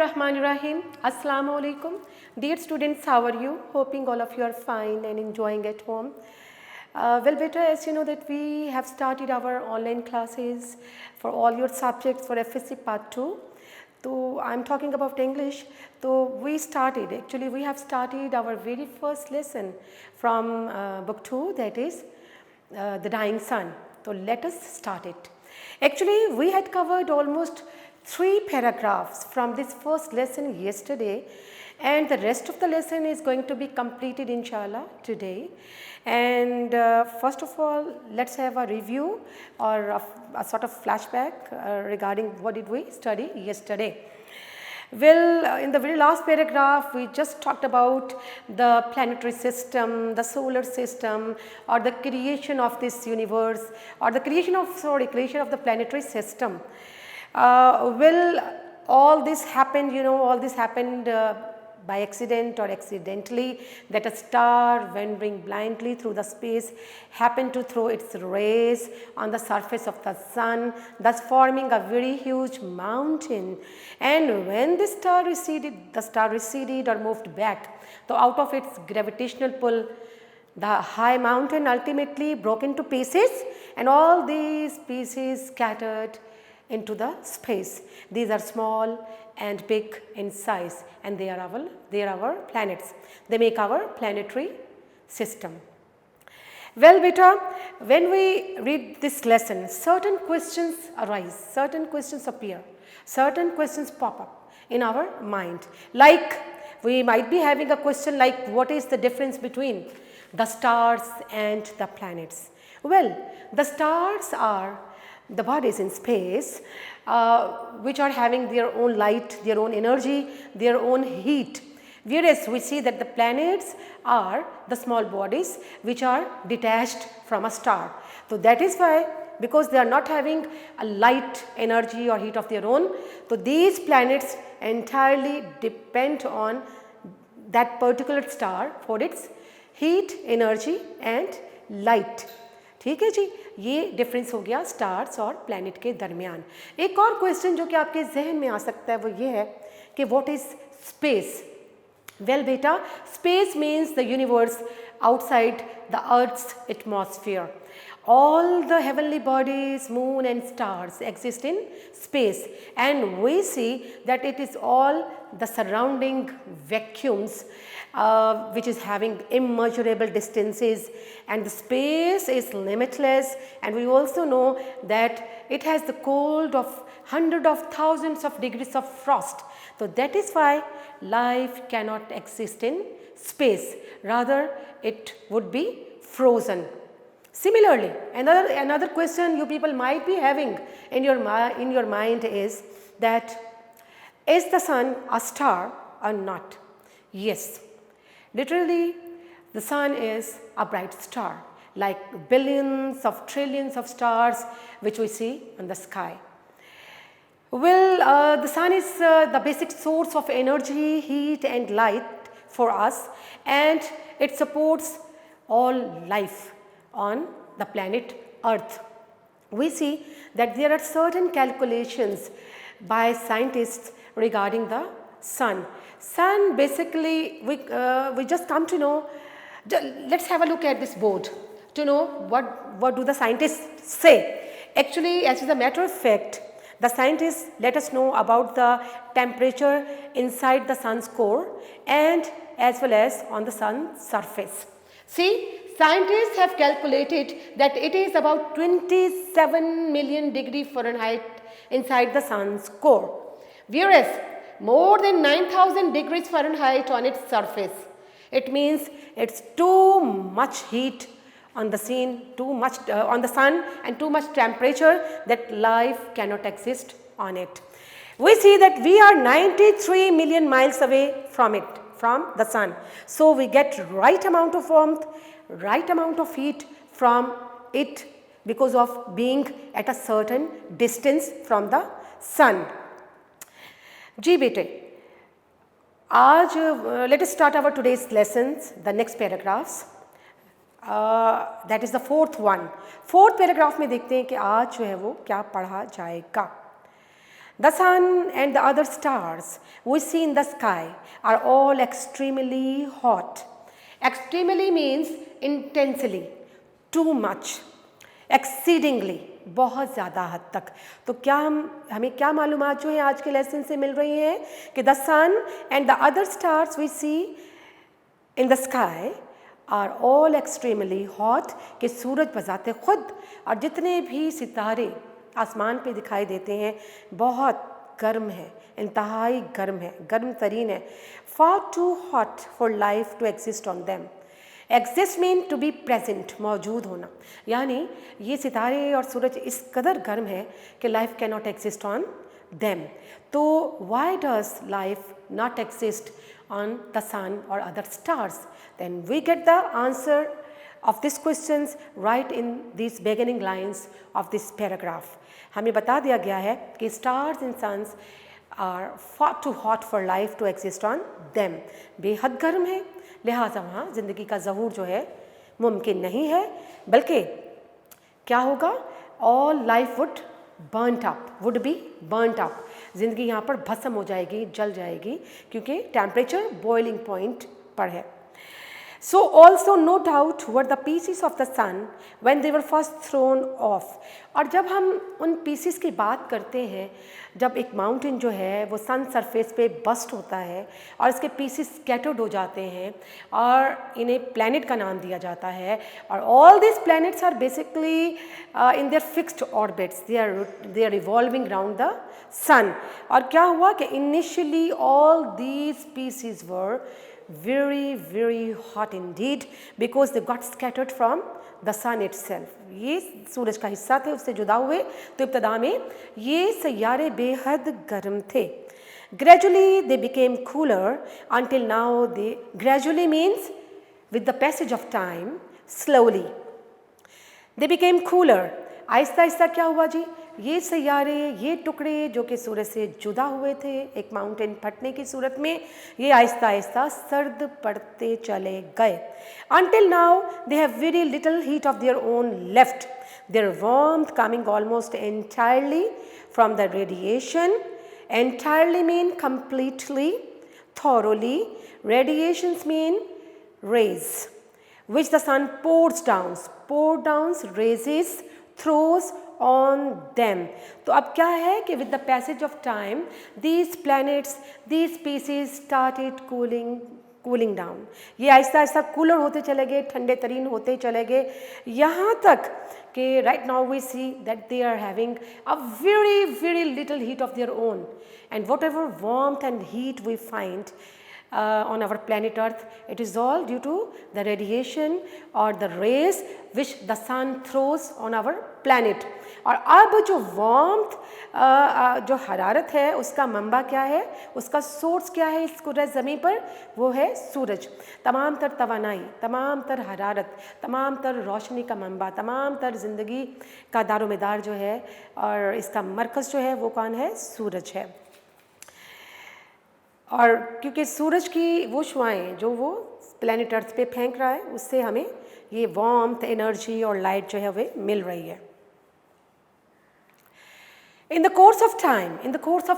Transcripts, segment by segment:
Bismillahirrahmanirrahim. Assalamu alaikum. Dear students, how are you? Hoping all of you are fine and enjoying at home. Well, beta, as you know that we have started our online classes for all your subjects for FSC Part 2. So, I am talking about English. So, we have started our very first lesson from book 2, that is The Dying Sun. So, let us start it. Actually, we had covered almost 3 paragraphs from this first lesson yesterday, and the rest of the lesson is going to be completed inshallah today. And first of all, let's have a review or a sort of flashback regarding what did we study yesterday. Well, in the very last paragraph, we just talked about the planetary system, the solar system, or the creation of this universe, or the creation of the planetary system. Well, all this happened, by accident or accidentally, that a star wandering blindly through the space happened to throw its rays on the surface of the sun, thus forming a very huge mountain. And when the star receded or moved back, so out of its gravitational pull, the high mountain ultimately broke into pieces, and all these pieces scattered into the space. These are small and big in size, and they are our planets. They make our planetary system. Well, beta, when we read this lesson, certain questions arise, certain questions appear, certain questions pop up in our mind. Like, we might be having a question like, what is the difference between the stars and the planets? Well, the stars are the bodies in space which are having their own light, their own energy, their own heat, whereas we see that the planets are the small bodies which are detached from a star. So, that is why, because they are not having a light, energy or heat of their own, so these planets entirely depend on that particular star for its heat, energy and light. ठीक है जी, ये difference हो गया stars और planet के दरमियान. एक और क्वेश्चन जो कि आपके जहन में आ सकता है वो ये है कि व्हाट इज स्पेस. वेल बेटा, space means the universe outside the earth's atmosphere. All the heavenly bodies, moon and stars exist in space, and we see that it is all the surrounding vacuums which is having immeasurable distances, and the space is limitless, and we also know that it has the cold of hundreds of thousands of degrees of frost. So, that is why life cannot exist in space, rather it would be frozen. Similarly, another question you people might be having in your mind is that, is the sun a star or not? Yes, literally the sun is a bright star, like billions of trillions of stars which we see in the sky. Well, the sun is the basic source of energy, heat and light for us, and it supports all life on the planet Earth. We see that there are certain calculations by scientists regarding the sun. Sun basically, we just come to know, let's have a look at this board to know what do the scientists say. Actually, as a matter of fact, the scientists let us know about the temperature inside the sun's core and as well as on the sun's surface. See, scientists have calculated that it is about 27 million degree Fahrenheit inside the sun's core, whereas more than 9,000 degrees Fahrenheit on its surface. It means it's too much heat on the on the sun and too much temperature that life cannot exist on it. We see that we are 93 million miles away from it, from the sun. So, we get right amount of warmth, right amount of heat from it because of being at a certain distance from the sun. जी बेटे, आज let us start our today's lessons, the next paragraphs. That is the fourth one. Fourth paragraph में देखते हैं कि आज जो है वो क्या पढ़ा जाएगा. The sun and the other stars we see in the sky are all extremely hot. Extremely means intensely, too much, exceedingly, बहुत ज़्यादा हद तक। तो क्या हमें क्या मालूमात जो है आज के लेसन से मिल रही हैं कि the sun and the other stars we see in the sky are all extremely hot, कि सूरज बजाते खुद और जितने भी सितारे आसमान पे दिखाई देते हैं बहुत गर्म है, इंतहाई गर्म है, गर्म तरीन है। Far too hot for life to exist on them. Exist mean to be present, मौजूद होना, यानी ये सितारे और सूरज इस कदर गर्म है कि life can not exist on them. तो why does life not exist on the sun or other stars? Then we get the answer of these questions right in these beginning lines of this paragraph. हमें बता दिया गया है कि stars and suns are far too hot for life to exist on them. बेहद गर्म है, लिहाजा वहाँ ज़िंदगी का ज़हूर जो है मुमकिन नहीं है, बल्कि क्या होगा, all life would be burnt up. ज़िंदगी यहाँ पर भस्म हो जाएगी, जल जाएगी, क्योंकि टेम्परेचर बॉइलिंग पॉइंट पर है। So also no doubt were the pieces of the sun when they were first thrown off. और जब हम उन पीसीस की बात करते हैं, जब एक माउंटेन जो है वो सन सरफेस पे बस्ट होता है और इसके पीसीस स्कैटर्ड हो जाते हैं और इन्हें प्लैनेट का नाम दिया जाता है, और all this planets are basically in their fixed orbits, they are revolving round the sun. और क्या हुआ कि initially all these pieces were very hot indeed because they got scattered from the sun itself. ये सूरज का हिस्सा थे, उससे जुदा हुए, तो इब्तदा में ये सैयारे बेहद गर्म थे। Gradually they became cooler until now they, gradually means with the passage of time, slowly they became cooler. Aahista Aahista क्या हुआ जी, ये सैयारे, ये टुकड़े जो कि सूरज से जुदा हुए थे एक माउंटेन फटने की सूरत में, ये आहिस्ता आहिस्ता सर्द पड़ते चले गए। Until now they have very little heat of their own left, their warmth coming almost entirely from the radiation. Entirely mean completely, thoroughly. Radiations mean rays which the sun pours down, raises, throws on them. तो अब क्या है कि with the passage of time these planets, these species started cooling down. ये Aahista Aahista cooler होते चले गए, ठंडे तरीन होते चले गए, यहाँ तक कि right now we see that they are having a very little heat of their own, and whatever warmth and heat we find on our planet Earth, it is all due to the radiation or the rays which the sun throws on our planet. और अब जो warmth, जो हरारत है, उसका mamba क्या है, उसका सोर्स क्या है इस कुर्रे ज़मीन पर, वो है सूरज। तमाम तर तवानाई, तमाम तर हरारत, तमाम तर रोशनी का मंबा, तमाम तर ज़िंदगी का दारोमदार जो है और इसका मरकज़ जो है वो कौन है, सूरज है। और क्योंकि सूरज की वो शुआएं जो वो प्लैनेट अर्थ पे फेंक रहा है, उससे हमें ये वार्मथ, एनर्जी और लाइट जो है वे मिल रही है। In the course of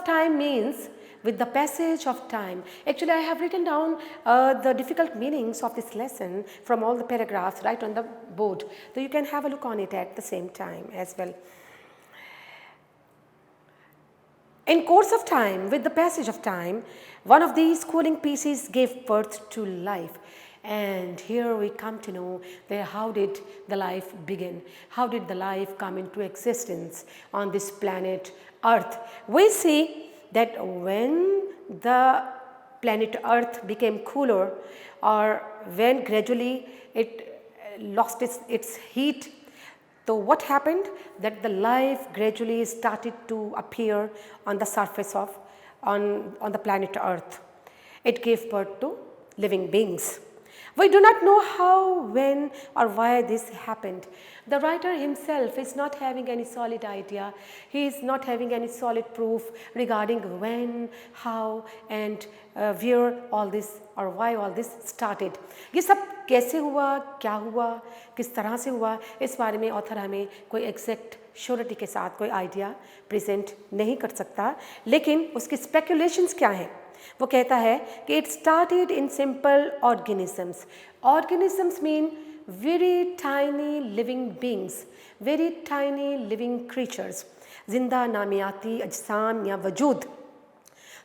time means with the passage of time. Actually, I have written down the difficult meanings of this lesson from all the paragraphs right on the board, so you can have a look on it at the same time as well. In course of time, with the passage of time, one of these cooling pieces gave birth to life. And here we come to know that how did the life begin? How did the life come into existence on this planet Earth? We see that when the planet Earth became cooler, or when gradually it lost its heat, so what happened? That the life gradually started to appear on the surface of, on the planet Earth. It gave birth to living beings. We do not know how, when, or why this happened. The writer himself is not having any solid idea. He is not having any solid proof regarding when, how, and where all this or why all this started. ये सब कैसे हुआ, क्या हुआ, किस तरह से हुआ, इस बारे में ऑथर हमें कोई एग्जैक्ट श्योरिटी के साथ कोई आइडिया प्रेजेंट नहीं कर सकता, लेकिन उसकी स्पेकुलेशंस क्या हैं? वो कहता है कि it started in simple organisms. Organisms mean very tiny living beings, very tiny living creatures, जिंदा नामियाती अजसाम या वजूद.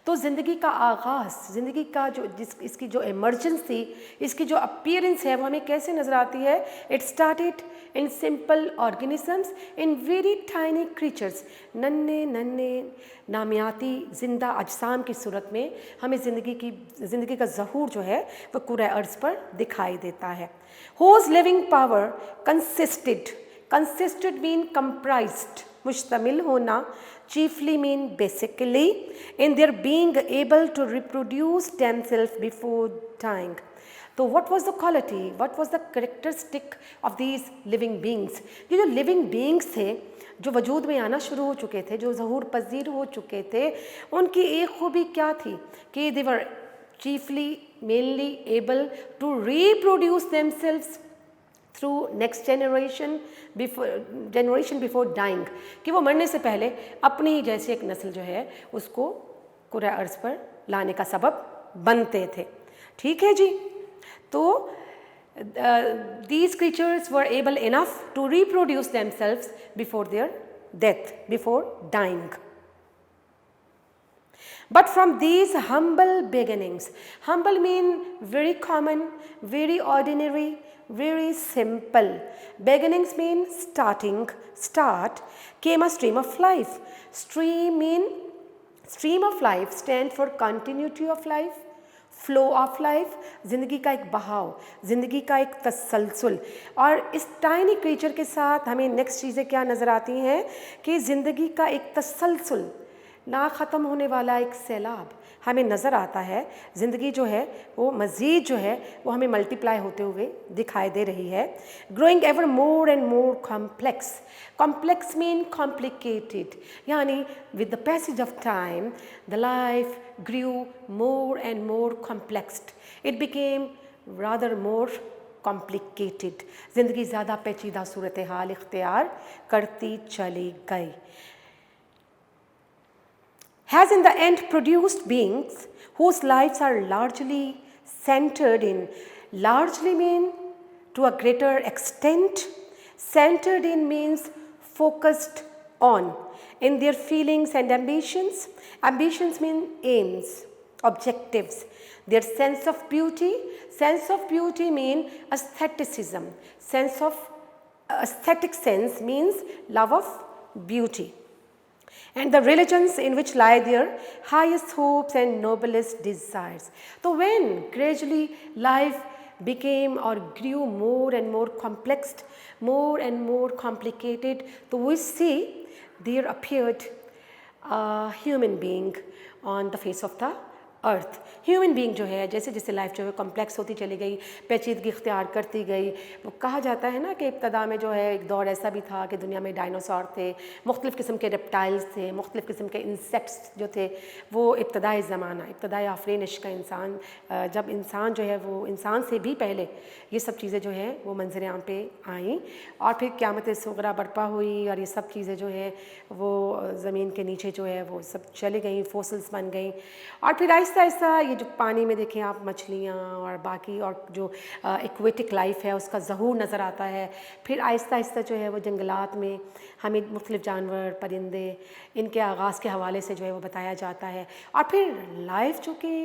तो ज़िंदगी का आगाज़, ज़िंदगी का जो इसकी जो इमर्जेंस थी, इसकी जो अपीयरेंस है वो हमें कैसे नज़र आती है? It started in simple organisms in very tiny creatures. नन्हे नन्हे नामियाती ज़िंदा अजसाम की सूरत में हमें ज़िंदगी का ज़हूर जो है वो कुरे अर्ज़ पर दिखाई देता है. Hose living power consisted mean comprised, मुश्तमिल होना, chiefly mean basically in their being able to reproduce themselves before dying. तो what was the quality, what was the characteristic of these living beings? ये जो living beings थे, जो वजूद में आना शुरू हो चुके थे, जो ज़हूर पज़ीर हो चुके थे, उनकी एक खूबी क्या थी कि they were chiefly mainly able to reproduce themselves through next generation before dying, कि वो मरने से पहले अपनी ही जैसी एक नस्ल जो है उसको कुरे अर्ज़ पर लाने का सबब बनते थे. ठीक है जी. तो these creatures were able enough to reproduce themselves before their death, before dying. But from these humble beginnings, humble mean very common, very ordinary, very simple. Beginnings mean start, came a stream of life. Stream of life stand for continuity of life, flow of life, ज़िंदगी का एक बहाव, ज़िंदगी का एक तसलसल. और इस tiny creature के साथ हमें नेक्स्ट चीज़ें क्या नज़र आती हैं कि ज़िंदगी का एक तसलसल, ना ख़त्म होने वाला एक सैलाब हमें नज़र आता है. ज़िंदगी जो है वो मज़ीद जो है वो हमें मल्टीप्लाई होते हुए दिखाई दे रही है. Growing ever more and more complex. Complex mean complicated, यानी with the passage of time the life grew more and more complexed. It became rather more complicated. ज़िंदगी ज़्यादा पेचीदा सूरत हाल इख्तियार करती चली गई. Has in the end produced beings whose lives are largely centered in, largely mean to a greater extent, centered in means focused on, in their feelings and ambitions. Ambitions mean aims, objectives. Their sense of beauty mean aestheticism. Aesthetic sense means love of beauty. And the religions in which lie their highest hopes and noblest desires. So when gradually life became or grew more and more complex, more and more complicated, so we see there appeared a human being on the face of the earth. Human being जो है जैसे जैसे life जो है complex होती चली गई, पेचीदगी इख्तियार करती गई. वो कहा जाता है ना कि इब्तदा में जो है एक दौर ऐसा भी था कि दुनिया में डायनासोर थे, मुख्तलिफ़ किस्म के रेप्टाइल्स थे, मुख्तलिफ़ किस्म के इंसेक्ट्स जो थे. वो इब्तदाई ज़माना, इब्तदाई आफरीनिश का इंसान, जब इंसान जो है वो इंसान से भी पहले ये सब चीज़ें जो है वो मंजर आम पे आईं. और फिर क़यामत सुग़रा बर्पा हुई और ये सब चीज़ें जो है वो ज़मीन के नीचे जो है वो सब चली गई, फोसिल्स बन गई. और फिर आहिस्ता आहिस्ता ये जो पानी में देखें आप मछलियाँ और बाकी और जो एक्वेटिक लाइफ है उसका ज़हूर नज़र आता है. फिर आहिस्ता आहिस्ता जो है वो जंगलात में हमें मुख्तलिफ़ जानवर, परिंदे, इनके आगाज़ के हवाले से जो है वो बताया जाता है. और फिर लाइफ जो कि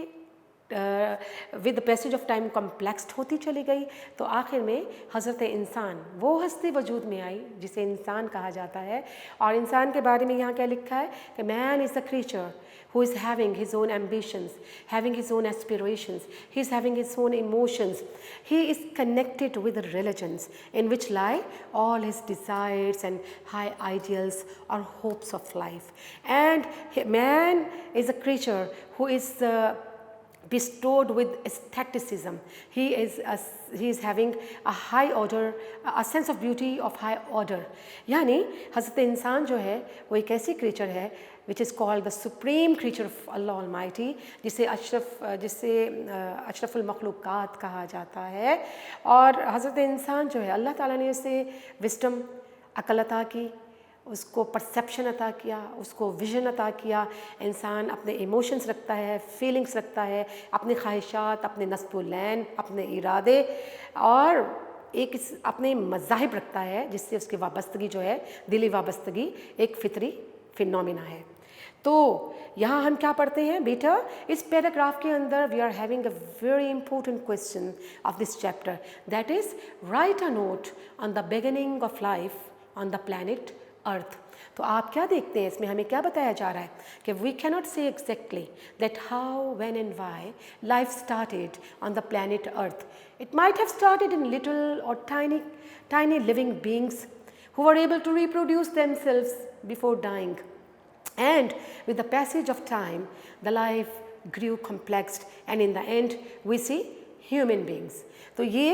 with the passage of time complexed होती चली गई, तो आखिर में हज़रत इंसान वो हस्ती वजूद में आई जिसे इंसान कहा जाता है. और इंसान के बारे में यहाँ क्या लिखा है कि man is the creature who is having his own ambitions, having his own aspirations, he is having his own emotions. He is connected with the religions in which lie all his desires and high ideals or hopes of life. And man is a creature who is bestowed with aestheticism. He is having a high order, a sense of beauty of high order. यानी हज़रत इंसान जो है वो एक ऐसी creature है which is called the supreme creature of Allah Almighty, जिसे अशरफुल मखलूक़ात कहा जाता है। और हज़रत इंसान जो है अल्लाह ताला ने उसे विस्डम, अक़ल अता की, उसको परसेप्शन अता किया, उसको विजन अता किया। इंसान अपने इमोशंस रखता है, फीलिंग्स रखता है, अपनी ख्वाहिशात, अपने नस्बुलैन, अपने इरादे और एक अपने मज़ाहिब रखता है, जिससे उसकी वाबस्तगी जो है, दिली वाबस्तगी एक फितरी फिनोमिना है। तो यहाँ हम क्या पढ़ते हैं बेटा, इस पैराग्राफ के अंदर we are having a very important question of this chapter, that is write a note on the beginning of life on the planet Earth. तो आप क्या देखते हैं इसमें, हमें क्या बताया जा रहा है कि we cannot say exactly that how, when and why life started on the planet earth. It might have started in little और tiny living beings who were able to reproduce themselves before dying. And with the passage of time, the life grew complex and in the end we see human beings. तो ये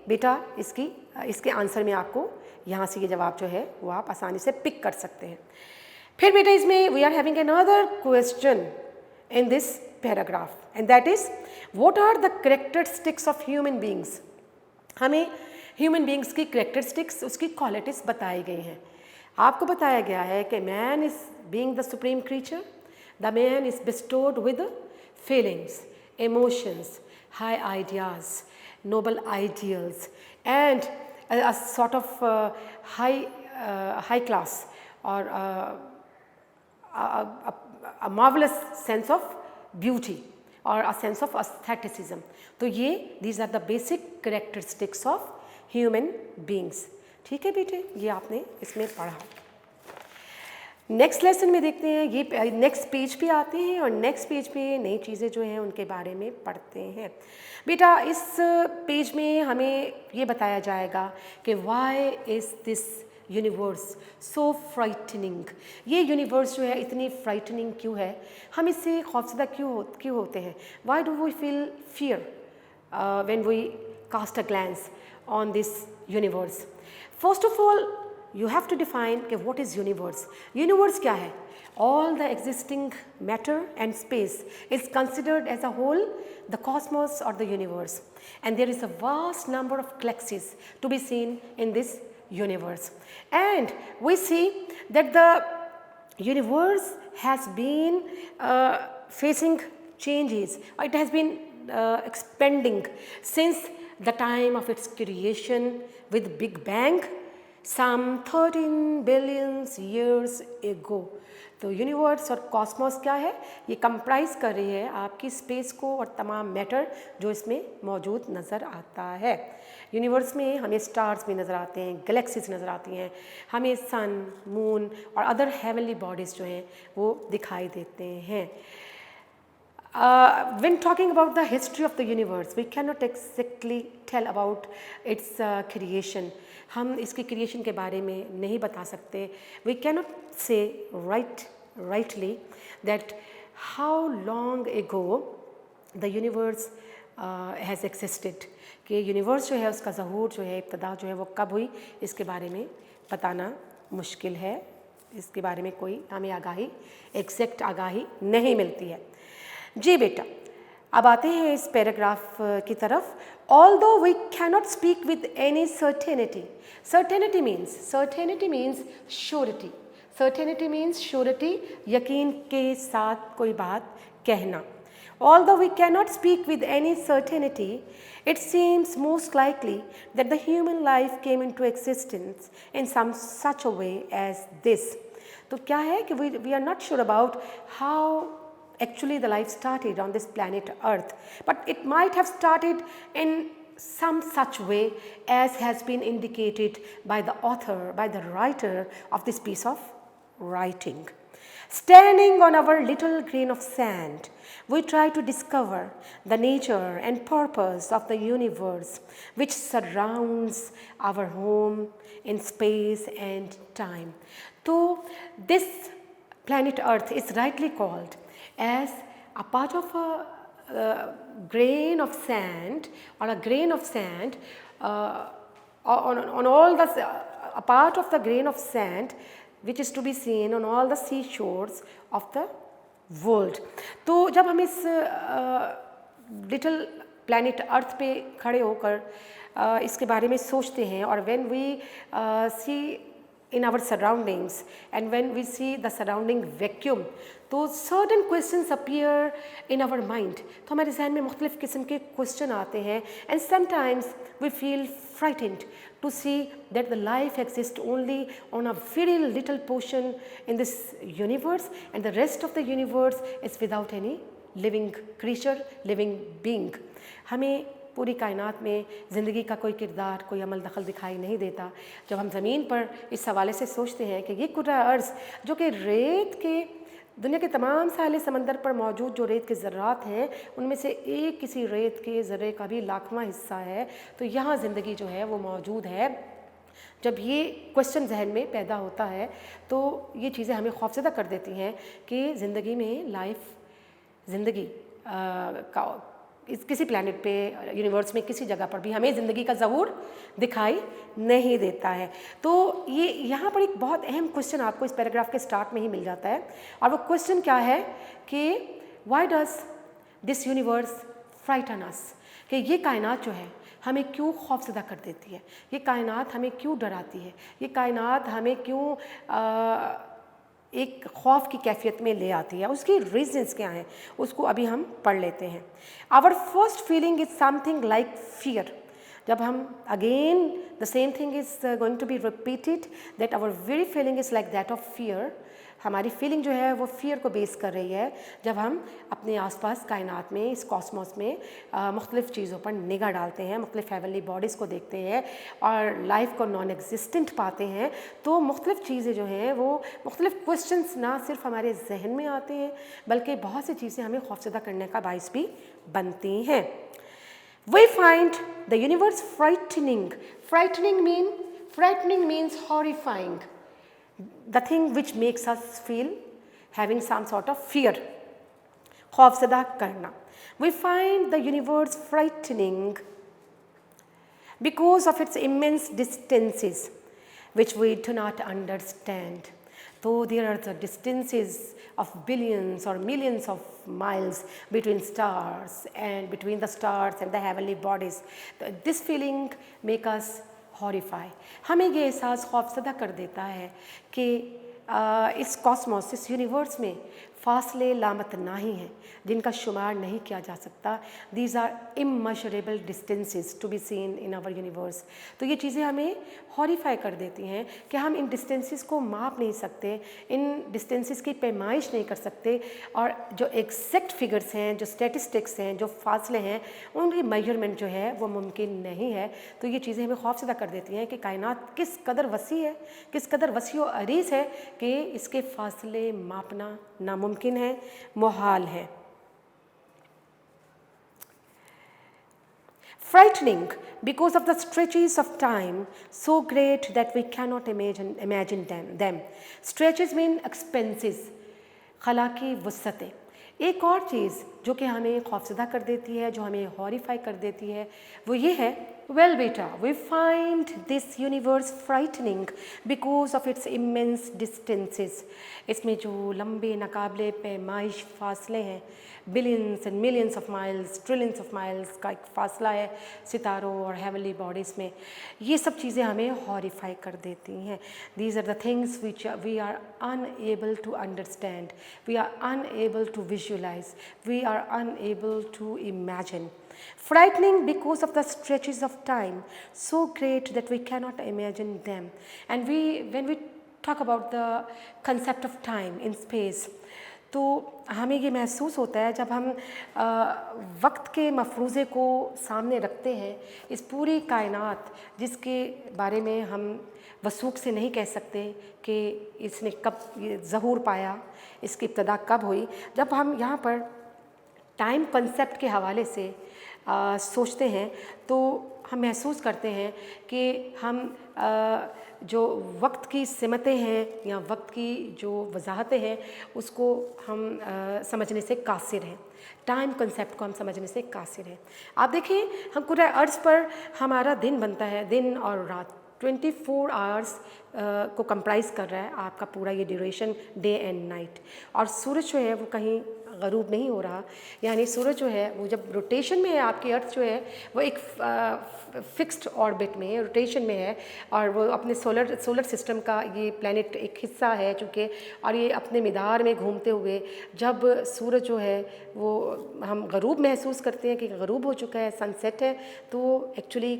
बेटा इसके answer में आपको यहाँ से ये जवाब जो है वो आप आसानी से पिक कर सकते हैं। फिर बेटा इसमें we are having another question in this paragraph and that is what are the characteristics of human beings. हमें ह्यूमन बींग्स की कैरेक्टरिस्टिक्स, उसकी क्वालिटीज़ बताई गई हैं। आपको बताया गया है कि man is being the supreme creature, the man is bestowed with feelings, emotions, high ideas, noble ideals and a sort of high class or a marvelous sense of beauty or a sense of aestheticism. तो ये these are the basic characteristics of human beings. ठीक है बेटे, ये आपने इसमें पढ़ा। Next lesson में देखते हैं, ये नेक्स्ट पेज पे आते हैं और नेक्स्ट पेज पे नई चीज़ें जो हैं उनके बारे में पढ़ते हैं। बेटा इस पेज में हमें ये बताया जाएगा कि why is this universe so frightening. ये यूनिवर्स जो है इतनी फ्राइटनिंग क्यों है, हम इससे खौफजदा क्यों होते हैं। Why do we feel fear when we cast a glance on this universe. First of all you have to define कि what is universe. Universe क्या है? All the existing matter and space is considered as a whole the cosmos or the universe, and there is a vast number of galaxies to be seen in this universe. And we see that the universe has been facing changes. It has been expanding since the time of its creation with Big Bang some 13 billion years ago. तो universe और Cosmos क्या है, ये comprise कर रही है आपकी space को और तमाम मैटर जो इसमें मौजूद नज़र आता है। यूनिवर्स में हमें स्टार्स भी नज़र आते हैं, गैलेक्सीज नज़र आती हैं, हमें सन, मून और अदर हेवनली बॉडीज़ जो हैं वो दिखाई देते हैं। When talking about the history of the universe, we cannot exactly tell about its creation. हम इसकी क्रिएशन के बारे में नहीं बता सकते। We cannot say rightly that how long ago the universe has existed. कि यूनिवर्स जो है उसका ज़हूर जो है, इब्तदा जो है वो कब हुई, इसके बारे में बताना मुश्किल है। इसके बारे में कोई हमें एग्जैक्ट आगाही नहीं मिलती है। जी बेटा, अब आते हैं इस पैराग्राफ की तरफ। Although we cannot speak with any certainty. Certainty means surety. Certainty means surety, यकीन के साथ कोई बात कहना। Although we cannot speak with any certainty, it seems most likely that the human life came into existence in some such a way as this. तो क्या है कि we are not sure about how actually the life started on this planet Earth, but it might have started in some such way as has been indicated by the author, by the writer of this piece of writing. Standing on our little grain of sand, we try to discover the nature and purpose of the universe which surrounds our home in space and time. So this planet Earth is rightly called as a part of grain of sand or a grain of sand on all the a part of the grain of sand which is to be seen on all the seashores of the world. तो जब हम इस little planet earth पे खड़े होकर इसके बारे में सोचते हैं और when we see in our surroundings and when we see the surrounding vacuum, तो certain questions appear in our mind. तो हमारे जहन में मुख्तलिफ़ किस्म के क्वेश्चन आते हैं and sometimes we feel frightened to see that the life exists only on a very little portion in this universe and the rest of the universe is without any living creature, living being. हमें पूरी कायनात में ज़िंदगी का कोई किरदार, कोई अमल दखल दिखाई नहीं देता। जब हम ज़मीन पर इस हवाले से सोचते हैं कि ये कुर्रा अर्ज़ जो कि रेत के दुनिया के तमाम साहिल समंदर पर मौजूद जो रेत के ज़र्रात हैं उनमें से एक किसी रेत के ज़र्रे का भी लाखवां हिस्सा है, तो यहाँ ज़िंदगी जो है वो मौजूद है। जब ये क्वेश्चन जहन में पैदा होता है तो ये चीज़ें हमें खौफज़दा कर देती हैं कि ज़िंदगी में ज़िंदगी किसी प्लैनेट पे, यूनिवर्स में किसी जगह पर भी हमें ज़िंदगी का ज़हूर दिखाई नहीं देता है। तो ये यहाँ पर एक बहुत अहम क्वेश्चन आपको इस पैराग्राफ के स्टार्ट में ही मिल जाता है और वो क्वेश्चन क्या है कि why does this universe frighten us, कि ये कायनात जो है हमें क्यों खौफज़दा कर देती है, ये कायनात हमें क्यों डराती है, ये कायनात हमें क्यों एक खौफ की कैफियत में ले आती है, उसकी रीजंस क्या हैं उसको अभी हम पढ़ लेते हैं। Our first feeling is something like fear. जब हम again the same thing is going to be repeated that our very feeling is like that of fear. हमारी फीलिंग जो है वो फियर को बेस कर रही है जब हम अपने आसपास कायनात में, इस कॉस्मोस में मुख्तलिफ़ चीज़ों पर निगाह डालते हैं, मुख्तलिफ़ हेवनली बॉडीज़ को देखते हैं और लाइफ को नॉन एग्जिस्टेंट पाते हैं। तो मुख्तलिफ़ चीज़ें जो हैं वो मुख्तलिफ़ क्वेश्चंस ना सिर्फ हमारे जहन में आते हैं बल्कि बहुत सी चीज़ें हमें खौफज़दा करने का बाइस भी बनती हैं। We find the universe frightening. Frightening means horrifying. The thing which makes us feel having some sort of fear. खौफज़दा करना. We find the universe frightening because of its immense distances which we do not understand. Though there are the distances of billions or millions of miles between stars and between the stars and the heavenly bodies, this feeling make us horrify. हमें ये एहसास खौफज़दा कर देता है कि इस Cosmos, इस universe में फासले लामतनाही हैं जिनका शुमार नहीं किया जा सकता। These are immeasurable distances to be seen in our universe. तो ये चीज़ें हमें हॉरीफाई कर देती हैं कि हम इन डिस्टेंसेस को माप नहीं सकते, इन डिस्टेंसेस की पैमाइश नहीं कर सकते और जो एग्जैक्ट फिगर्स हैं, जो स्टैटिस्टिक्स हैं, जो फासले हैं, उनकी मेजरमेंट जो है वो मुमकिन नहीं है। तो ये चीज़ें हमें खौफज़दा कर देती हैं कि कायनात किस कदर वसी है, किस कदर वसी व अरीज़ है कि इसके फासले मापना नामुमकिन है, मुहाल है। Frightening because of the stretches of time so great that we cannot imagine them. Stretches mean expenses, खला की वसअतें। एक और चीज़ जो कि हमें खौफज़दा कर देती है, जो हमें हॉरीफाई कर देती है, वो ये है, well beta, we find this universe frightening because of its immense distances. इसमें जो लंबे नाकाबिले पैमाइश फासले हैं, billions and millions of miles, trillions of miles का एक फासला है सितारों और हेवनली बॉडीज़ में, ये सब चीज़ें हमें हॉरीफाई कर देती हैं। These are the things which we are unable to understand, we are unable to visualise, we are unable to imagine. Frightening because of the stretches of time so great that we cannot imagine them. And when we talk about the concept of time in space, तो हमें ये महसूस होता है जब हम वक्त के मफरूज़े को सामने रखते हैं, इस पूरी कायनात जिसके बारे में हम वसूख से नहीं कह सकते कि इसने कब ये ज़हूर पाया, इसकी इब्तदा कब हुई। जब हम यहाँ पर टाइम कंसेप्ट के हवाले से सोचते हैं तो हम महसूस करते हैं कि हम जो वक्त की सिमतें हैं या वक्त की जो वजाहतें हैं उसको हम समझने से कासिर हैं, टाइम कंसेप्ट को हम समझने से कासिर हैं। आप देखिए, हम पूरा अर्थ पर हमारा दिन बनता है, दिन और रात 24 आवर्स को कंप्राइज कर रहा है आपका पूरा ये ड्यूरेशन, डे एंड नाइट। और सूरज जो है वो कहीं गरूब नहीं हो रहा, यानी सूरज जो है वो जब रोटेशन में है, आपकी अर्थ जो है वो एक फिक्स्ड ऑर्बिट में है, रोटेशन में है, और वो अपने सोलर सिस्टम का ये प्लैनेट एक हिस्सा है चूँकि, और ये अपने मिदार में घूमते हुए जब सूरज जो है वो हम गरूब महसूस करते हैं कि गरूब हो चुका है, सनसेट है, तो एक्चुअली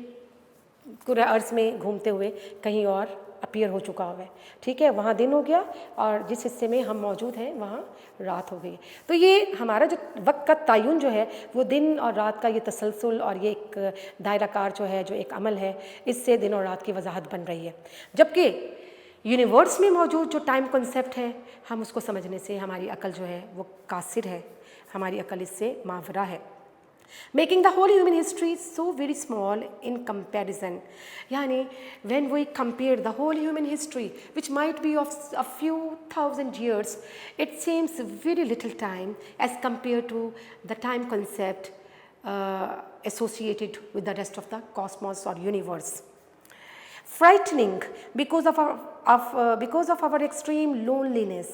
पूरा अर्थ में घूमते हुए कहीं और अपीयर हो चुका हुआ है। ठीक है, वहाँ दिन हो गया और जिस हिस्से में हम मौजूद हैं वहाँ रात हो गई। तो ये हमारा जो वक्त का तयन जो है वो दिन और रात का ये तसलसल और ये एक दायराकार जो है, जो एक अमल है, इससे दिन और रात की वजाहत बन रही है। जबकि यूनिवर्स में मौजूद जो टाइम कॉन्सेप्ट है, हम उसको समझने से हमारी अकल जो है वो कासिर है, हमारी अकल इससे मावरा है, making the whole human history so very small in comparison. Yani when we compare the whole human history, which might be of a few thousand years, it seems very little time as compared to the time concept associated with the rest of the cosmos or universe. Frightening because of our extreme loneliness.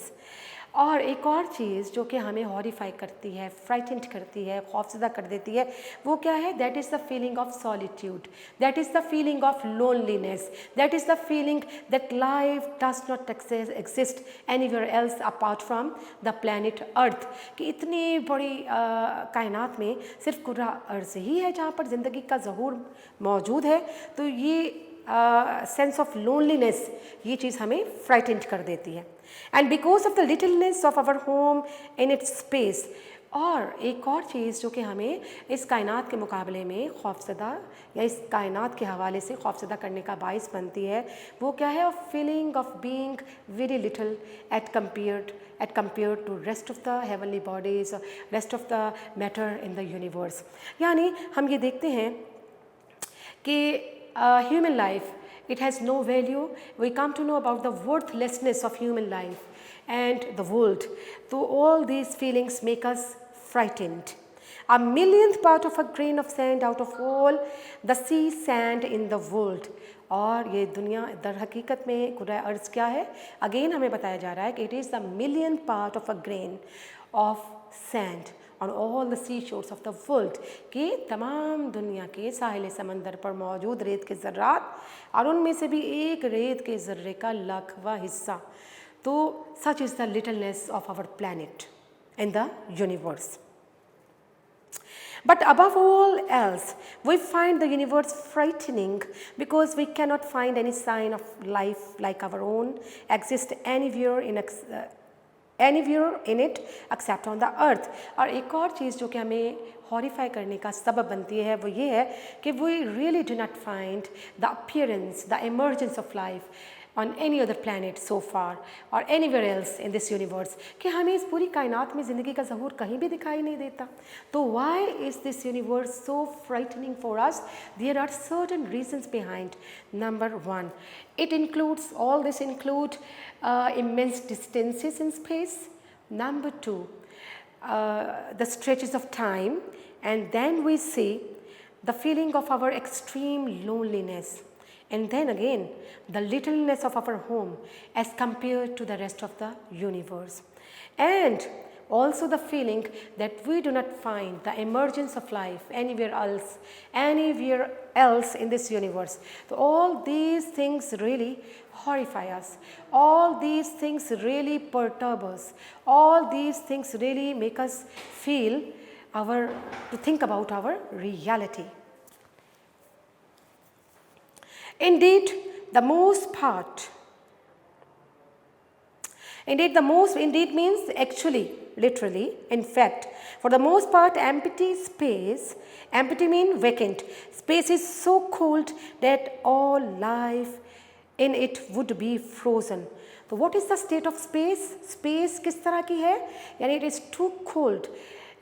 और एक और चीज़ जो कि हमें हॉरिफाई करती है, frightened करती है, खौफज़दा कर देती है, वो क्या है? That is the feeling of solitude, that is the feeling of loneliness, that is the feeling that life does not exist anywhere else apart from the planet Earth. कि इतनी बड़ी कायनात में सिर्फ कुर्रा अर्ज़ ही है जहाँ पर ज़िंदगी का ज़हूर मौजूद है। तो ये सेंस ऑफ लोनलीनेस, ये चीज़ हमें फ्राइटेंड कर देती है। And because of the littleness of our home in its space. और एक और चीज़ जो कि हमें इस कायनात के मुकाबले में खौफज़दा या इस कायनात के हवाले से खौफज़दा करने का बाइस बनती है, वो क्या है? Feeling of being very little at compare to rest of the heavenly bodies, rest of the matter in the universe. यानी हम ये देखते हैं कि human life, it has no value. We come to know about the worthlessness of human life and the world. So all these feelings make us frightened. A millionth part of a grain of sand out of all the sea sand in the world. और ये दुनिया दर हकीकत में कुर्रा अर्ज़ क्या है? Again हमें बताया जा रहा है कि it is the million part of a grain of sand on all the sea shores of the world. कि तमाम दुनिया के साहिल समंदर पर मौजूद रेत के ज़र्रात और उनमें से भी एक रेत के ज़र्रे का लाखवां हिस्सा। तो such is the littleness of our planet in the universe. But above all else, we find the universe frightening because we cannot find any sign of life like our own exist anywhere in it except on the earth. और एक और चीज़ जो कि हमें हॉरिफाई करने का सबब बनती है वो ये है कि we really do not find the appearance, the emergence of life on any other planet so far or anywhere else in this universe। कि हमें इस पूरी कायनात में ज़िंदगी का ज़हूर कहीं भी दिखाई नहीं देता। तो why is this universe so frightening for us? There are certain reasons behind. Number one, all this include immense distances in space. Number two, the stretches of time, and then we see the feeling of our extreme loneliness. And then again, the littleness of our home as compared to the rest of the universe. And also the feeling that we do not find the emergence of life anywhere else in this universe. So all these things really horrify us. All these things really perturb us. All these things really make us feel to think about our reality. Indeed, indeed means actually, literally, in fact. For the most part, empty means vacant. Space is so cold that all life in it would be frozen. So what is the state of space? Space किस तरह की है? यानी it is too cold.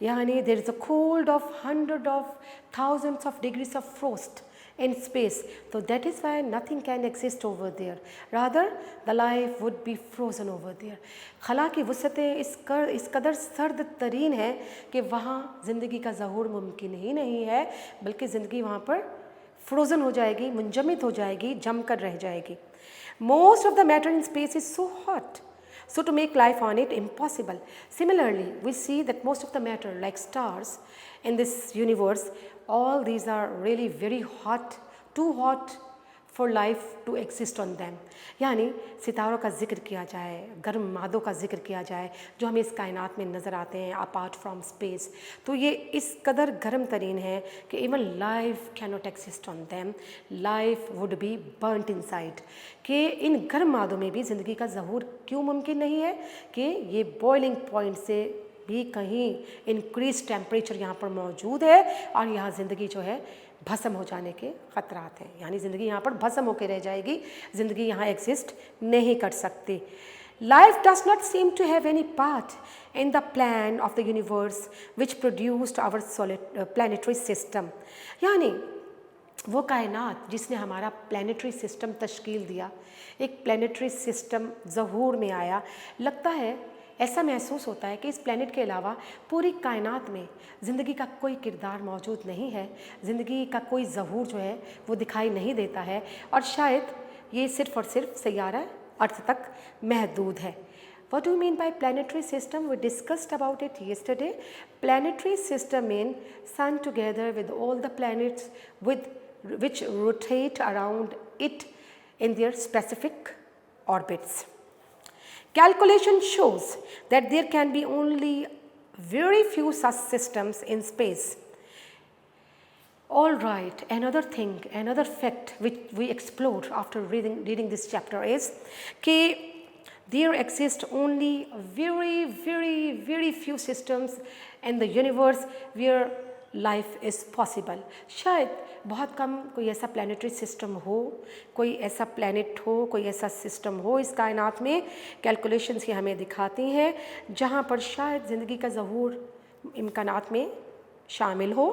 यानी there is a cold of hundreds of thousands of degrees of frost. in space. So that is why nothing can exist over there. Rather, the life would be frozen over there. खला की वसअतें इस कदर सर्द तरीन है कि वहाँ ज़िंदगी का ज़हूर मुमकिन ही नहीं है, बल्कि ज़िंदगी वहाँ पर फ्रोज़न हो जाएगी, मुंजमद हो जाएगी, जम कर रह जाएगी. Most of the matter in space is so hot, so to make life on it impossible. Similarly, we see that most of the matter, like stars in this universe, all these are really very hot, too hot for life to exist on them. यानी सितारों का जिक्र किया जाए, गर्म मादों का जिक्र किया जाए जो हमें इस कायनात में नज़र आते हैं अपार्ट फ्रॉम स्पेस, तो ये इस कदर गर्म तरीन है कि even life can not exist on them, life would be burnt inside. कि इन गर्म मादों में भी ज़िंदगी का ज़हूर क्यों मुमकिन नहीं है कि ये बॉइलिंग पॉइंट से भी कहीं इंक्रीज टेम्परेचर यहाँ पर मौजूद है और यहाँ ज़िंदगी जो है भस्म हो जाने के ख़तरात हैं. यानी ज़िंदगी यहाँ पर भस्म होकर रह जाएगी, ज़िंदगी यहाँ एग्जिस्ट नहीं कर सकती. Life does not seem to have any part in the plan of the universe which produced our planetary system. यानी वो कायनात जिसने हमारा प्लानिटरी सिस्टम तश्कील दिया, एक प्लानिटरी सिस्टम ज़हूर में आया. लगता है, ऐसा महसूस होता है कि इस प्लेनेट के अलावा पूरी कायनात में ज़िंदगी का कोई किरदार मौजूद नहीं है, ज़िंदगी का कोई ज़हूर जो है वो दिखाई नहीं देता है और शायद ये सिर्फ़ और सिर्फ सैयारा अर्थ तक महदूद है. What do you mean by planetary system? We discussed about it yesterday. Planetary system mean sun together with all the planets which rotate around it in their specific orbits. Calculation shows that there can be only very few such systems in space. All right, another thing, another fact which we explored after reading this chapter is that there exist only very few systems in the universe where life is possible. शायद बहुत कम कोई ऐसा planetary system हो, कोई ऐसा planet हो, कोई ऐसा सिस्टम हो इस कायनात में, कैलकुलेशंस ये हमें दिखाती हैं जहाँ पर शायद ज़िंदगी का ज़हूर इम्कानात में शामिल हो.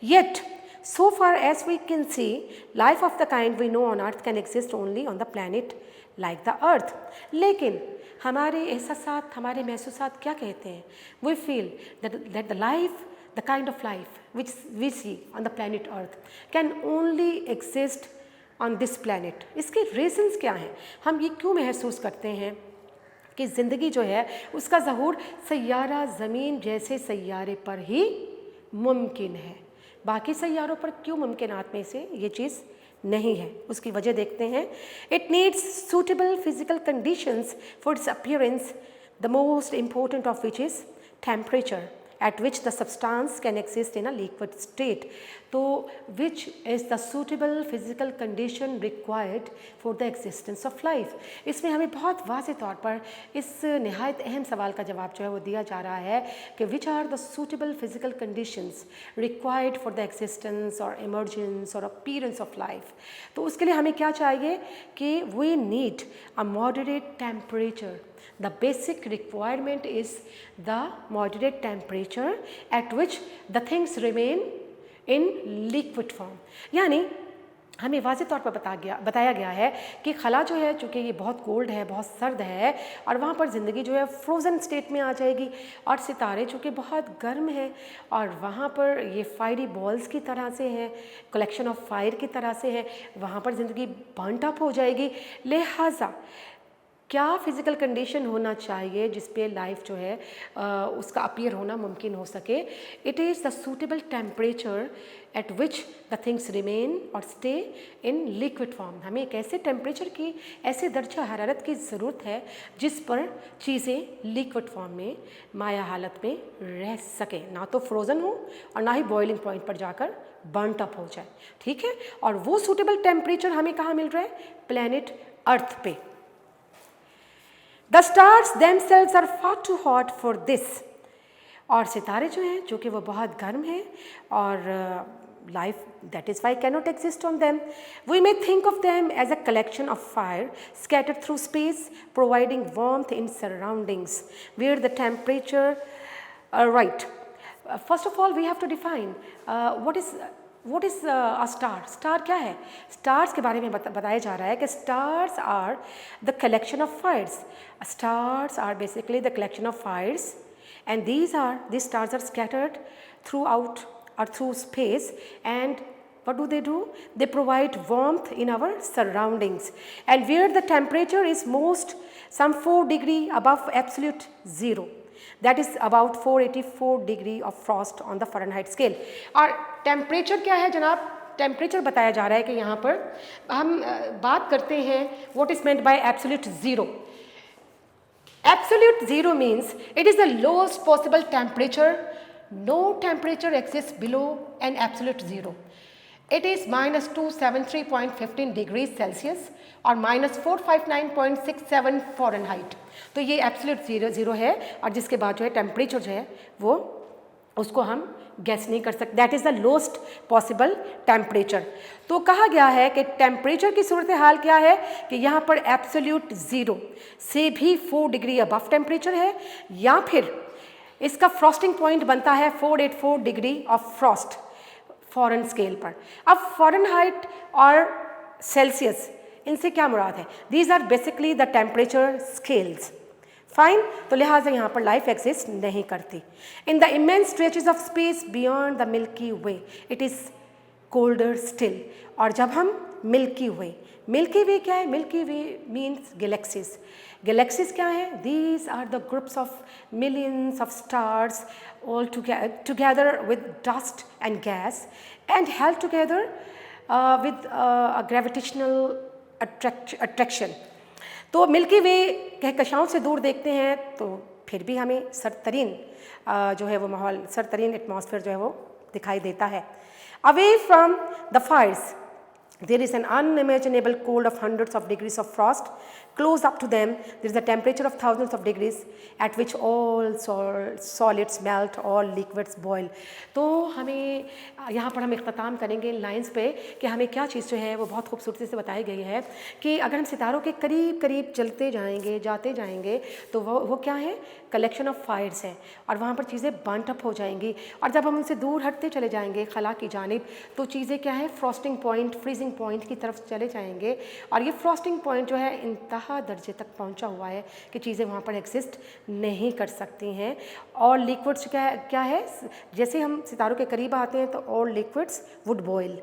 Yet so far as we can see, life of the kind we know on earth can exist only on the planet like the earth. लेकिन हमारे एहसासात, हमारे महसूसात क्या कहते हैं? We feel that the life, the kind of life which we see on the planet earth can only exist on this planet. इसके reasons क्या हैं? हम ये क्यों महसूस करते हैं कि ज़िंदगी जो है उसका ज़हूर सैयारा ज़मीन जैसे सैयारे पर ही मुमकिन है, बाकी सैयारों पर क्यों मुमकिनात में से ये चीज़ नहीं है? उसकी वजह देखते हैं. It needs suitable physical conditions for its appearance, the most important of which is temperature at which the substance can exist in a liquid state. तो which is the suitable physical condition required for the existence of life. इसमें हमें बहुत वाज़ेह तौर पर इस नहायत अहम सवाल का जवाब जो है वो दिया जा रहा है कि which are the suitable physical conditions required for the existence or emergence or appearance of life. तो उसके लिए हमें क्या चाहिए कि we need a moderate temperature. The basic requirement is the moderate temperature at which the things remain in liquid form. यानी हमें वाज़ेह तौर पर बताया गया है कि खला जो है चूँकि ये बहुत कोल्ड है, बहुत सर्द है और वहाँ पर ज़िंदगी जो है फ्रोज़न स्टेट में आ जाएगी, और सितारे चूँकि बहुत गर्म है और वहाँ पर ये फायरी बॉल्स की तरह से हैं, कलेक्शन ऑफ फायर की तरह से है, वहाँ पर ज़िंदगी बर्नट अप हो जाएगी. लिहाजा क्या फ़िज़िकल कंडीशन होना चाहिए जिस पे लाइफ जो है उसका अपीयर होना मुमकिन हो सके? It is the suitable temperature at which the things remain और स्टे इन लिक्विड फॉर्म. हमें एक ऐसे टेम्परेचर की, ऐसे दर्जा हरारत की ज़रूरत है जिस पर चीज़ें लिक्विड फॉर्म में, माया हालत में रह सकें, ना तो फ्रोज़न हो और ना ही बॉइलिंग पॉइंट पर जाकर बर्नट अप हो जाए. ठीक है, और वो सूटेबल टेम्परेचर हमें कहाँ मिल रहा है? प्लैनेट अर्थ पे. The stars themselves are far too hot for this. और सितारे जो हैं जो कि वो बहुत गर्म हैं और life that is why cannot exist on them. We may think of them as a collection of fire scattered through space, providing warmth in surroundings where the temperature right. First of all, we have to define what is what is a star? Star क्या है? Stars के बारे में बताया जा रहा है कि stars are the collection of fires. Stars are basically the collection of fires, and these stars are scattered throughout or through space, and what do? They provide warmth in our surroundings, and where the temperature is most some 4 degree above absolute zero, that is about 484 degree of frost on the Fahrenheit scale. और temperature क्या है जनाब? Temperature बताया जा रहा है कि यहाँ पर हम बात करते हैं what is meant by absolute zero. Absolute zero means it is the lowest possible temperature. No temperature exists below an absolute zero. It is minus 273.15 degrees Celsius और minus 459.67 Fahrenheit. तो ये absolute zero है, और जिसके बाद जो है temperature जो है वो उसको हम गैस नहीं कर सकते. That is the lowest possible temperature. तो कहा गया है कि टेम्परेचर की सूरत हाल क्या है कि यहाँ पर एब्सोल्यूट ज़ीरो से भी 4 डिग्री अबव टेम्परेचर है, या फिर इसका फ्रॉस्टिंग पॉइंट बनता है 484 degree of frost foreign scale पर. अब फॉरेनहाइट और सेल्सियस, इनसे क्या मुराद है? These are basically the temperature scales. Fine. तो लिहाजा यहाँ पर लाइफ एग्जिस्ट नहीं करती. In the immense stretches of space beyond the milky way it is colder still. और जब हम मिल्की वे क्या है? Milky way means galaxies. Galaxies क्या है? These are the groups of millions of stars all together with dust and gas and held together with gravitational attraction. तो milky वे कहकशाओं से दूर देखते हैं तो फिर भी हमें सरतरीन जो है वो माहौल, सरतरीन एटमॉस्फेयर जो है वो दिखाई देता है. Away from the Fyers there is an unimaginable cold of hundreds of degrees of frost. Close up to them there is a temperature of thousands of degrees at which all solids melt, all liquids boil. तो हमें यहाँ पर हम इख्तिताम करेंगे इन lines पे कि हमें क्या चीज़ जो है वो बहुत खूबसूरती से बताई गई है कि अगर हम सितारों के करीब करीब चलते जाएंगे तो वो क्या है? कलेक्शन ऑफ फायर्स है, और वहाँ पर चीज़ें बर्नट अप हो जाएंगी. और जब हम उनसे दूर हटते चले जाएंगे खला की जानिब तो चीज़ें क्या है? फ्रॉस्टिंग पॉइंट, फ्रीजिंग पॉइंट की तरफ चले जाएंगे. और ये फ्रॉस्टिंग पॉइंट जो है इंतहा दर्जे तक पहुंचा हुआ है कि चीज़ें वहाँ पर एग्जिस्ट नहीं कर सकती हैं. और लिक्विड्स क्या है? जैसे हम सितारों के करीब आते हैं तो ऑल लिक्विड्स वुड बॉयल,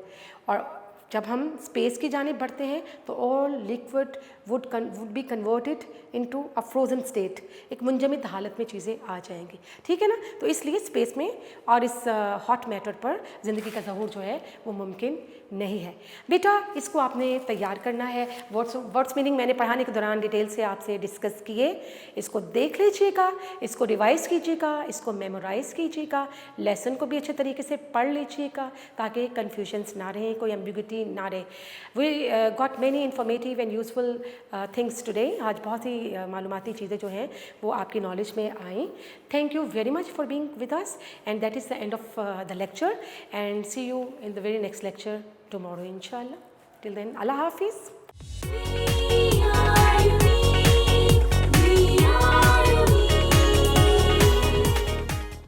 और जब हम स्पेस की जानिब बढ़ते हैं तो all liquid would be converted into a frozen state. एक मुंजमद हालत में चीज़ें आ जाएंगी. ठीक है ना? तो इसलिए स्पेस में और इस हॉट मैटर पर ज़िंदगी का ज़हूर जो है वो मुमकिन नहीं है. बेटा इसको आपने तैयार करना है. वर्ड्स मीनिंग मैंने पढ़ाने के दौरान डिटेल से आपसे डिस्कस किए. इसको देख लीजिएगा, इसको रिवाइज़ कीजिएगा, इसको मेमोराइज़ कीजिएगा, लेसन को भी अच्छे तरीके से पढ़ लीजिएगा ताकि कन्फ्यूजन्स ना रहें, कोई एम्बिग्युइटी ना रहे. We got many informative and useful things today. आज बहुत ही मालूमाती चीज़ें जो हैं वो आपकी नॉलेज में आई. Thank you very much for being with us, and that is the end of the lecture, and see you in the very next lecture tomorrow inshallah. Till then, Allah Hafiz.